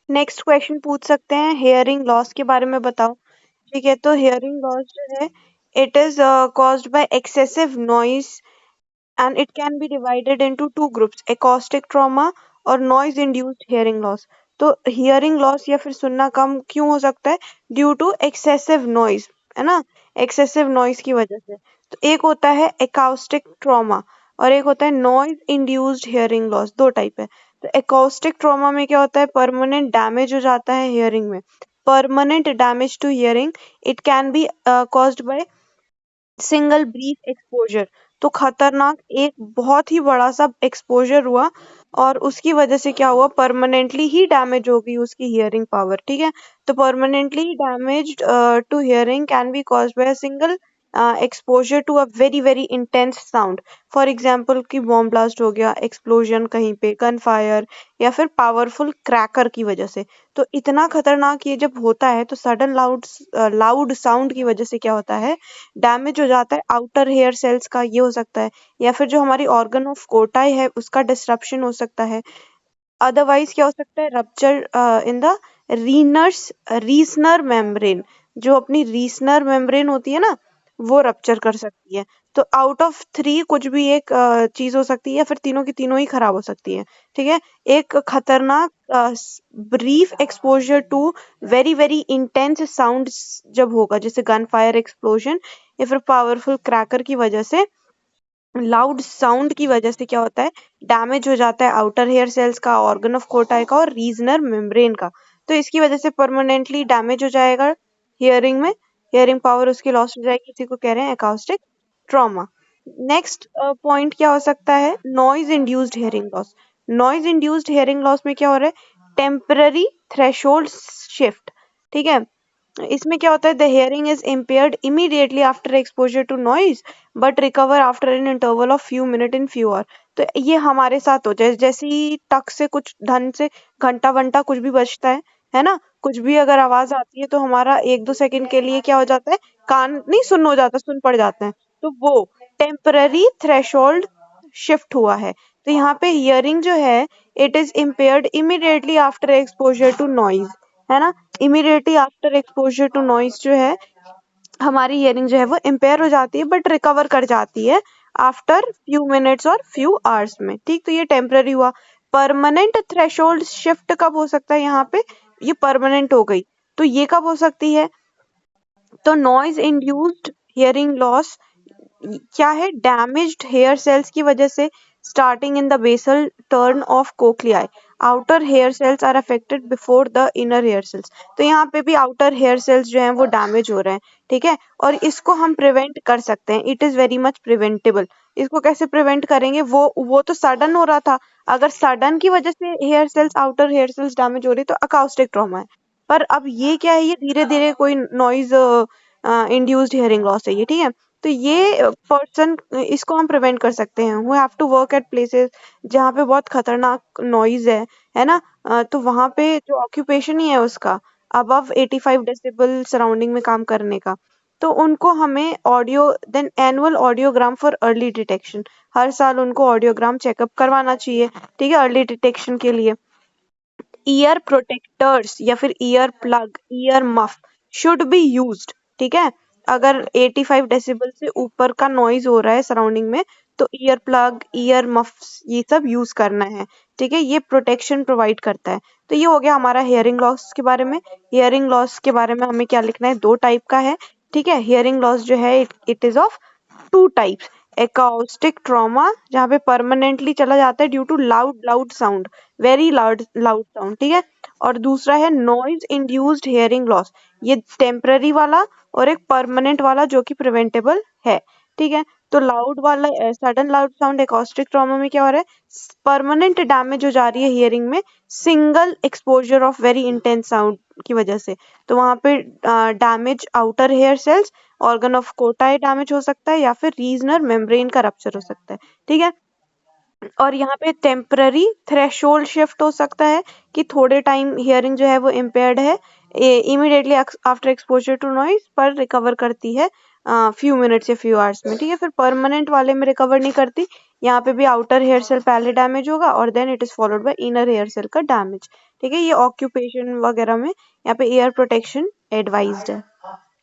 Next question पूछ सकते हैं, हेयरिंग लॉस के बारे में बताओ। ठीक है, तो हेयरिंग लॉस जो है it is caused by excessive noise and it can be divided into two groups, acoustic trauma और noise induced hearing loss। तो hearing loss या फिर सुनना कम क्यों हो सकता है? ड्यू टू excessive noise, है ना, excessive noise की वजह से। तो एक होता है acoustic trauma और एक होता है noise induced hearing loss, दो टाइप है। तो acoustic trauma में क्या होता है, परमानेंट डैमेज हो जाता है hearing में। Permanent damage to hearing it can be caused by single brief exposure. तो खतरनाक एक बहुत ही बड़ा सा एक्सपोजर हुआ और उसकी वजह से क्या हुआ, परमानेंटली ही डैमेज हो गई उसकी हियरिंग पावर। ठीक है, तो permanently damage to hearing can be caused by a single exposure to a very very intense sound. For example कि बॉम्ब ब्लास्ट हो गया, एक्सप्लोजन कहीं पे, गन फायर या फिर पावरफुल क्रैकर की वजह से। तो इतना खतरनाक ये जब होता है तो सडन लाउड साउंड की वजह से क्या होता है, डैमेज हो जाता है आउटर हेयर सेल्स का, ये हो सकता है, या फिर जो हमारी ऑर्गन ऑफ कोटाई है उसका डिसरप्शन हो सकता है। अदरवाइज क्या हो सकता है, रप्चर इन द रीसनर मेम्ब्रेन, जो अपनी रीसनर मेम्ब्रेन होती है ना, वो रप्चर कर सकती है। तो आउट ऑफ थ्री कुछ भी एक चीज हो सकती है या फिर तीनों की तीनों ही खराब हो सकती है। ठीक है, एक खतरनाक brief exposure to very very intense sound जब होगा, जैसे गन फायर, एक्सप्लोजन या फिर पावरफुल क्रैकर की वजह से, लाउड साउंड की वजह से क्या होता है, डैमेज हो जाता है आउटर हेयर सेल्स का, ऑर्गन ऑफ कोटाई का और रीजनर मेम्ब्रेन का। तो इसकी वजह से परमानेंटली डैमेज हो जाएगा हियरिंग में, हियरिंग पावर उसकी लॉस हो जाएगी, इसी को कह रहे हैं अकाउस्टिक ट्रॉमा। नेक्स्ट पॉइंट क्या हो सकता है, noise induced hearing loss. Noise induced hearing loss में क्या हो रहा है, टेम्पररी थ्रेशोल्ड शिफ्ट। ठीक है, इसमें क्या होता है, the hearing is impaired immediately after exposure to noise but recover after an interval of few minute in few hour. तो ये हमारे साथ हो जाए, जैसे ही टक से कुछ ढंग से घंटा वंटा कुछ भी बजता है ना, कुछ भी अगर आवाज आती है तो हमारा एक दो सेकंड के लिए क्या हो जाता है, कान नहीं सुन हो जाता, सुन पड़ जाते हैं। तो वो टेम्पररी थ्रेशोल्ड शिफ्ट हुआ है। तो यहाँ पे हियरिंग जो है it is impaired immediately after exposure to noise, है ना, immediately after exposure to noise जो है हमारी हियरिंग जो है वो इम्पेयर हो जाती है बट रिकवर कर जाती है आफ्टर फ्यू मिनट्स और फ्यू आवर्स में। ठीक, तो ये टेम्पररी हुआ। परमानेंट थ्रेशोल्ड शिफ्ट कब हो सकता है, यहाँ पे ये परमानेंट हो गई, तो ये कब हो सकती है, तो नॉइज इंड्यूस्ड हियरिंग लॉस क्या है, डैमेज्ड हेयर सेल्स की वजह से, starting in the basal turn of cochleae, outer hair cells are affected before the inner hair cells. तो यहाँ पे भी आउटर हेयर सेल्स जो हैं वो डैमेज हो रहे हैं। ठीक है, और इसको हम प्रिवेंट कर सकते हैं, it is very much preventable. इसको कैसे प्रिवेंट करेंगे, वो तो सडन हो रहा था, अगर सडन की वजह से hair cells, outer hair cells damage हो रही तो अकाउस्टिक ट्रॉमा है। पर अब ये क्या है, ये धीरे धीरे कोई नॉइज इंड्यूस्ड हियरिंग लॉस है ये। ठीक है, तो ये पर्सन, इसको हम प्रिवेंट कर सकते हैं। We have to work at places जहाँ पे बहुत खतरनाक नॉइज है ना, तो वहां पे जो ऑक्यूपेशन ही है उसका अबव 85 डेसिबल सराउंडिंग में काम करने का, तो उनको हमें audio, then annual audiogram for early detection, हर साल उनको ऑडियोग्राम चेकअप करवाना चाहिए। ठीक है, अर्ली डिटेक्शन के लिए। ईयर प्रोटेक्टर्स या फिर ear plug, year muff should be used. ठीक है, अगर 85 डेसिबल से ऊपर का नॉइज हो रहा है सराउंडिंग में तो ईयर प्लग, ईयर मफ्स ये सब यूज करना है। ठीक है, ये प्रोटेक्शन प्रोवाइड करता है। तो ये हो गया हमारा हियरिंग लॉस के बारे में। हियरिंग लॉस के बारे में हमें क्या लिखना है, दो टाइप का है। ठीक है, हियरिंग लॉस जो है it is of two types, acoustic trauma जहाँ पे परमानेंटली चला जाता है due to loud loud sound, very loud loud sound. ठीक है, और दूसरा है नॉइज इंड्यूस्ड हियरिंग लॉस, ये टेम्पररी वाला और एक परमानेंट वाला जो कि प्रिवेंटेबल है। ठीक है, तो लाउड वाला sudden loud sound acoustic trauma में क्या हो रहा है, परमानेंट डैमेज हो जा रही है हियरिंग में single exposure of very intense sound की वजह से। तो वहां पे damage outer hair cells, organ of Corti damage हो सकता है या फिर रीजनर मेम्ब्रेन का रप्चर हो सकता है। ठीक है, और यहाँ पे टेम्पररी थ्रेशोल्ड शिफ्ट हो सकता है कि थोड़े टाइम हियरिंग जो है वो इम्पेयर्ड है, immediately after exposure to noise पर रिकवर करती है फ्यू मिनट्स या फ्यू आवर्स में। ठीक है, फिर परमानेंट वाले में रिकवर नहीं करती, यहाँ पे भी आउटर हेयर सेल पहले डैमेज होगा और then it is followed by inner hair cell का डैमेज। ठीक है, ये ऑक्यूपेशन वगैरह में यहाँ पे ईयर प्रोटेक्शन एडवाइज्ड है।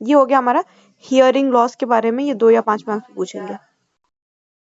ये हो गया हमारा हियरिंग लॉस के बारे में, ये 2 या 5 मार्क्स पूछेंगे।